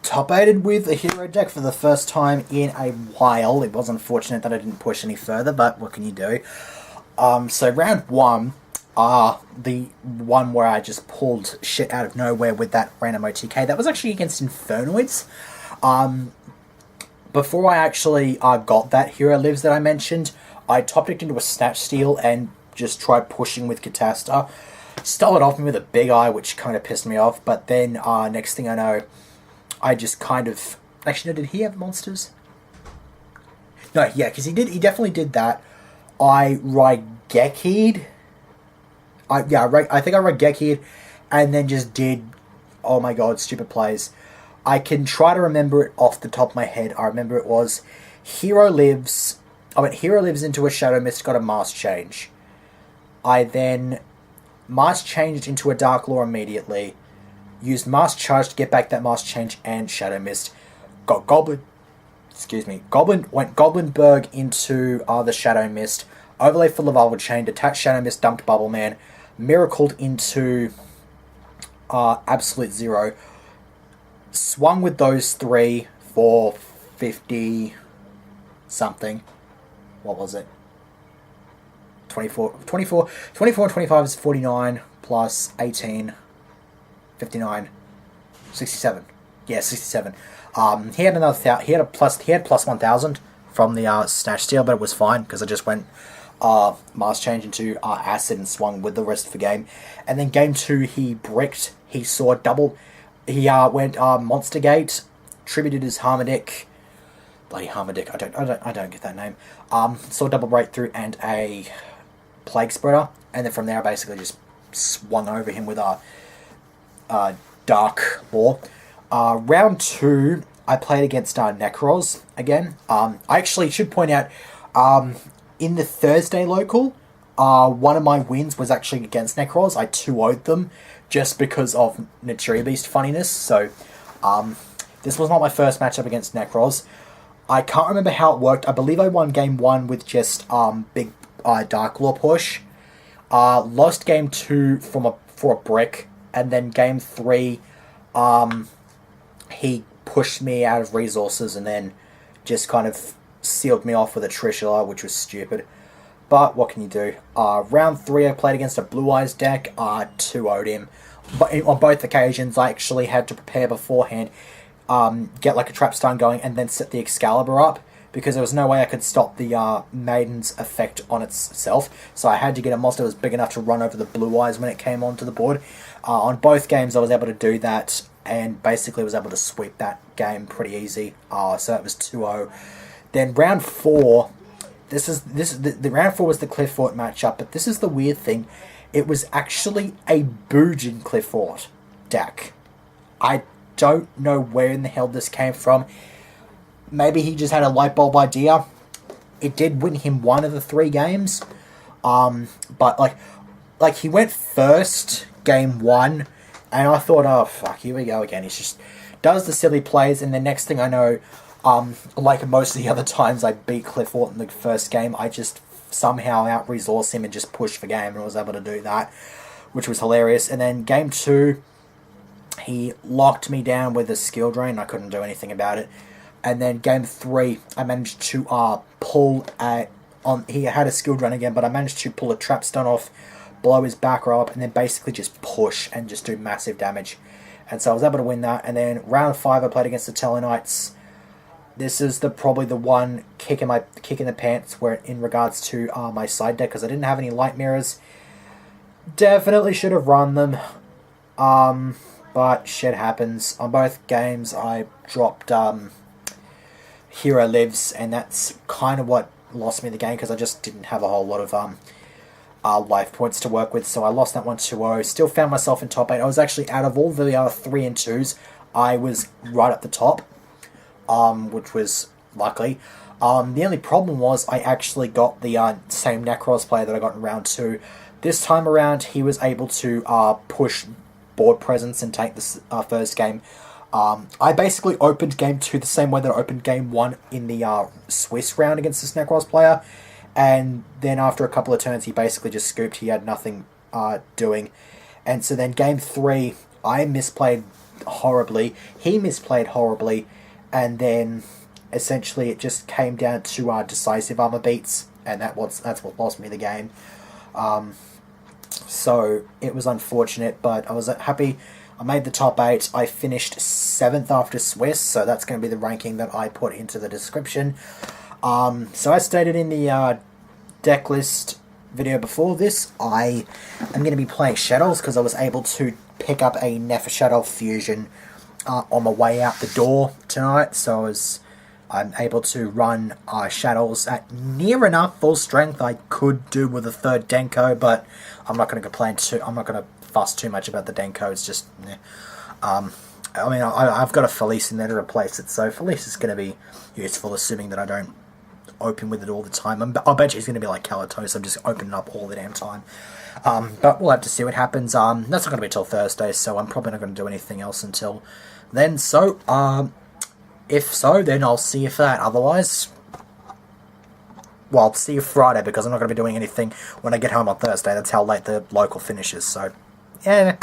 top-aided with a hero deck for the first time in a while. It was unfortunate that I didn't push any further, but what can you do? So round one, the one where I just pulled shit out of nowhere with that random OTK, that was actually against Infernoids. Before I actually got that Hero Lives that I mentioned, I top-decked into a Snatch Steal and just tried pushing with Catasta. Stole it off me with a Big Eye, which kind of pissed me off, but then next thing I know, I just kind of... Actually, no, did he have monsters? No, yeah, because he definitely did that. I Raigeki'd. I think I Raigeki'd, and then just did... Oh my god, stupid plays. I can try to remember it off the top of my head. I remember it was Hero Lives... I went Hero Lives into a Shadow Mist, got a Mask Change. I then Mask Changed into a Dark Law immediately. Used Mask Charge to get back that Mask Change and Shadow Mist. Got Goblin... Excuse me. Went Goblinberg into the Shadow Mist. Overlay for Lavalval Chain. Detached Shadow Mist. Dumped Bubble Man. Miracled into Absolute Zero. Swung with those three for 50 something. What was it? 24 and 25 is 49 plus 18, 59, 67. Yeah, 67. He had another he had plus 1,000 from the Snatch Steal, but it was fine because I just went Mask Change into Acid and swung with the rest of the game. And then game 2 he bricked. He saw double. He went Monster Gate, tributed his Harmodic. Bloody Harmodic, I don't get that name. Saw double breakthrough and a Plague Spreader, and then from there I basically just swung over him with a Dark Law. Round 2, I played against Nekroz again. I actually should point out, in the Thursday local, one of my wins was actually against Nekroz. I 2-0'd them just because of Naturia Beast funniness. So, this was not my first matchup against Nekroz. I can't remember how it worked. I believe I won game 1 with just big Dark Law push. Lost game 2 for a brick, and then game 3, he pushed me out of resources and then just kind of sealed me off with a Trishula, which was stupid. But what can you do? Round 3, I played against a Blue Eyes deck. 2-0'd him. But on both occasions, I actually had to prepare beforehand. Get like a trap stun going and then set the Excalibur up, because there was no way I could stop the Maiden's effect on itself. So I had to get a monster that was big enough to run over the Blue Eyes when it came onto the board. On both games I was able to do that and basically was able to sweep that game pretty easy. So that was 2-0. Then round 4, the round 4 was the Qliphort matchup, but this is the weird thing. It was actually a Bujin Qliphort deck. I don't know where in the hell this came from. Maybe he just had a light bulb idea. It did win him 1 of the 3 games. But like he went first game 1, and I thought, oh fuck, here we go again. He just does the silly plays, and the next thing I know, like most of the other times I beat Qliphort in the first game, I just somehow out-resource him and just push for game, and I was able to do that, which was hilarious. And then game 2, he locked me down with a skill drain. I couldn't do anything about it. And then game 3, I managed to pull he had a skill drain again, but I managed to pull a trap stun off, blow his back row up, and then basically just push and just do massive damage. And so I was able to win that. And then round 5, I played against the Satellarknights. This is probably the one kick in the pants where in regards to my side deck, because I didn't have any light mirrors. Definitely should have run them. But shit happens. On both games, I dropped Hero Lives, and that's kind of what lost me the game, because I just didn't have a whole lot of life points to work with, so I lost that one 2-0. Still found myself in top 8. I was actually, out of all the 3 and 2s, I was right at the top, which was lucky. The only problem was I actually got the same Nekroz player that I got in round 2. This time around, he was able to push board presence and take this first game. I basically opened game 2 the same way that I opened game 1 in the Swiss round against this Nekroz player, and then after a couple of turns he basically just scooped. He had nothing doing, and so then game 3 I misplayed horribly, he misplayed horribly, and then essentially it just came down to decisive armor beats, and that's what lost me the game. So it was unfortunate, but I was happy. I made the top 8. I finished 7th after Swiss, so that's going to be the ranking that I put into the description. So as stated in the deck list video before this, I am going to be playing Shadows because I was able to pick up a Nefer Shadow Fusion on my way out the door tonight, so I'm able to run Shadows at near enough full strength. I could do with a 3rd Denko, but I'm not going to complain I'm not going to fuss too much about the Denko. It's just, I mean, I've got a Felice in there to replace it, so Felice is going to be useful, assuming that I don't open with it all the time. I'll bet you it's going to be like Calatos. I'm just opening up all the damn time. But we'll have to see what happens. That's not going to be till Thursday, so I'm probably not going to do anything else until then. So, if so, then I'll see you for that. Otherwise, well, I'll see you Friday, because I'm not going to be doing anything when I get home on Thursday. That's how late the local finishes, so, yeah.